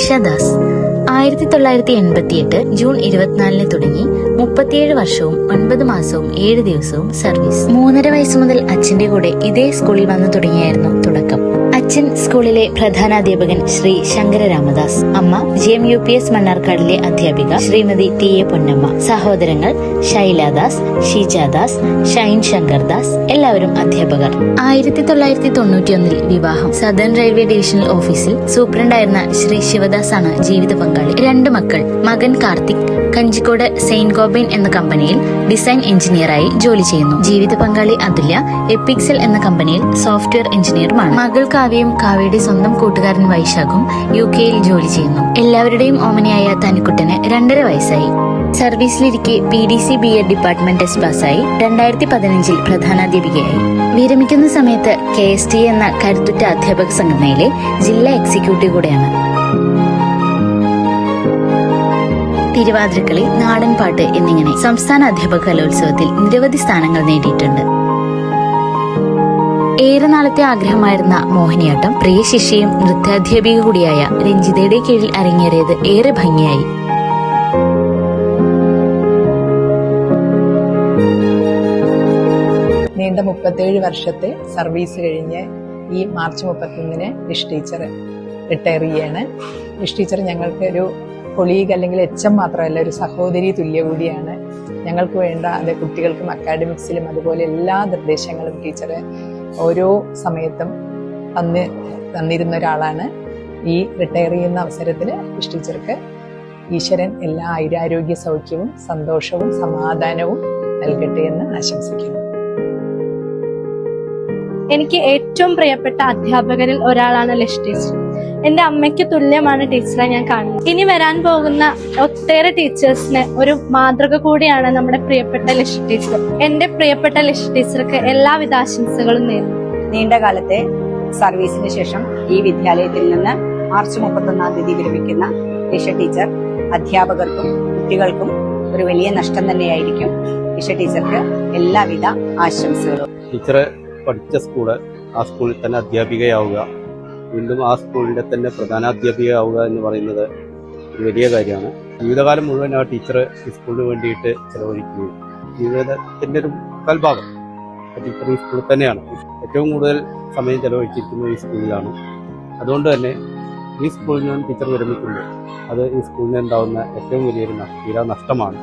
Nisha Das. 1988 June 24 തുടങ്ങി 37 വർഷവും 9 മാസവും 7 ദിവസവും സർവീസ്. 3.5 വയസ്സ് മുതൽ അച്ഛന്റെ കൂടെ ഇതേ സ്കൂളിൽ വന്നു തുടങ്ങിയായിരുന്നു തുടക്കം. അച്ഛൻ സ്കൂളിലെ പ്രധാനാധ്യാപകൻ ശ്രീ ശങ്കര രാമദാസ്, അമ്മ GMUPS മണ്ണാർക്കാടിലെ അധ്യാപിക ശ്രീമതി TA പൊന്നമ്മ, സഹോദരങ്ങൾ ശൈലാദാസ്, ഷീജാദാസ്, ഷൈൻ ശങ്കർ ദാസ്, എല്ലാവരും അധ്യാപകർ. 1991 വിവാഹം. സദേൺ റെയിൽവേ ഡിവിഷണൽ ഓഫീസിൽ സൂപ്രണ്ടായിരുന്ന ശ്രീ ശിവദാസ് ആണ് ജീവിത പങ്കാളി. 2 മക്കൾ. മകൻ കാർത്തിക് കഞ്ചിക്കോട് സെയിന്റ് ഗോബൈൻ എന്ന കമ്പനിയിൽ ഡിസൈൻ എഞ്ചിനീയറായി ജോലി ചെയ്യുന്നു. ജീവിത പങ്കാളി അതുല്യ എപ്പിക്സൽ എന്ന കമ്പനിയിൽ സോഫ്റ്റ്വെയർ എഞ്ചിനീയറുമാണ്. മകൾ കാവ്യയും കാവ്യയുടെ സ്വന്തം കൂട്ടുകാരൻ വൈശാഖും UK-യിൽ ജോലി ചെയ്യുന്നു. എല്ലാവരുടെയും ഓമനയായ തനിക്കുട്ടന് 2.5 വയസ്സായി. സർവീസിലിരിക്കെ PDC B.Ed ഡിപ്പാർട്ട്മെന്റ് ടെസ്റ്റ് പാസ്സായി 2015 പ്രധാനാധ്യാപികയായി. വിരമിക്കുന്ന സമയത്ത് KST എന്ന കരുത്തുറ്റ അധ്യാപക സംഘടനയിലെ ജില്ലാ എക്സിക്യൂട്ടീവ് കൂടെയാണ്. തിരുവാതിരക്കളി, നാടൻപാട്ട് എന്നിങ്ങനെ സംസ്ഥാന അധ്യാപക കലോത്സവത്തിൽ നിരവധി സ്ഥാനങ്ങൾ നേടിയിട്ടുണ്ട്. ഏറെ നാളത്തെ ആഗ്രഹമായിരുന്ന മോഹിനിയാട്ടം പ്രിയ ശിഷ്യയും നൃത്താധ്യാപിക കൂടിയായ രഞ്ജിതയുടെ കീഴിൽ അരങ്ങേറിയത് ഏറെ ഭംഗിയായി. നീണ്ട 37 വർഷത്തെ സർവീസ് കഴിഞ്ഞ് ഈ മാർച്ച് 31 ലിഷ് ടീച്ചർ റിട്ടയർ ചെയ്യാണ്. ലിഷ് ടീച്ചർ ഞങ്ങൾക്ക് ഒരു കൊളീഗ് അല്ലെങ്കിൽ HM മാത്രമല്ല, ഒരു സഹോദരി തുല്യ കൂടിയാണ്. ഞങ്ങൾക്ക് വേണ്ട അത് കുട്ടികൾക്കും അക്കാഡമിക്സിലും അതുപോലെ എല്ലാ നിർദ്ദേശങ്ങളും ടീച്ചർ ഓരോ സമയത്തും തന്നിരുന്ന ഒരാളാണ്. ഈ റിട്ടയർ ചെയ്യുന്ന അവസരത്തിൽ ലിഷ് ടീച്ചർക്ക് ഈശ്വരൻ എല്ലാ ആയുരാരോഗ്യ സൗഖ്യവും സന്തോഷവും സമാധാനവും നൽകട്ടെ എന്ന് ആശംസിക്കുന്നു. എനിക്ക് ഏറ്റവും പ്രിയപ്പെട്ട അധ്യാപകരിൽ ഒരാളാണ് ലിഷ് ടീച്ചർ. എന്റെ അമ്മയ്ക്ക് തുല്യമാണ് ടീച്ചറെ ഞാൻ കാണുന്നത്. ഇനി വരാൻ പോകുന്ന ഒട്ടേറെ ടീച്ചേഴ്സിന് ഒരു മാതൃക കൂടിയാണ് നമ്മുടെ പ്രിയപ്പെട്ട ലിഷ് ടീച്ചർ. എന്റെ പ്രിയപ്പെട്ട ലിഷ് ടീച്ചർക്ക് എല്ലാവിധ ആശംസകളും നേരുന്നു. നീണ്ട കാലത്തെ സർവീസിന് ശേഷം ഈ വിദ്യാലയത്തിൽ നിന്ന് മാർച്ച് 31 വിരമിക്കുന്ന ലിഷ ടീച്ചർ അധ്യാപകർക്കും കുട്ടികൾക്കും ഒരു വലിയ നഷ്ടം തന്നെയായിരിക്കും. ലിഷ ടീച്ചർക്ക് എല്ലാവിധ ആശംസകളും. ടീച്ചറെ പഠിച്ച സ്കൂള്, ആ സ്കൂളിൽ തന്നെ അധ്യാപികയാവുക, വീണ്ടും ആ സ്കൂളിന്റെ തന്നെ പ്രധാനാധ്യാപികയാവുക എന്ന് പറയുന്നത് ഒരു വലിയ കാര്യമാണ്. ജീവിതകാലം മുഴുവൻ ആ ടീച്ചർ ഈ സ്കൂളിന് വേണ്ടിയിട്ട് ചെലവഴിക്കുകയും ജീവിതത്തിന്റെ ഒരു മുക്കാൽഭാഗം ടീച്ചർ ഈ സ്കൂളിൽ തന്നെയാണ്. ഏറ്റവും കൂടുതൽ സമയം ചെലവഴിച്ചിരിക്കുന്നത് ഈ സ്കൂളിലാണ്. അതുകൊണ്ട് തന്നെ ഈ സ്കൂളിൽ നിന്ന് ടീച്ചർ വിരമിക്കുമ്പോൾ അത് ഈ സ്കൂളിന് ഉണ്ടാവുന്ന ഏറ്റവും വലിയൊരു തീരാ നഷ്ടമാണ്.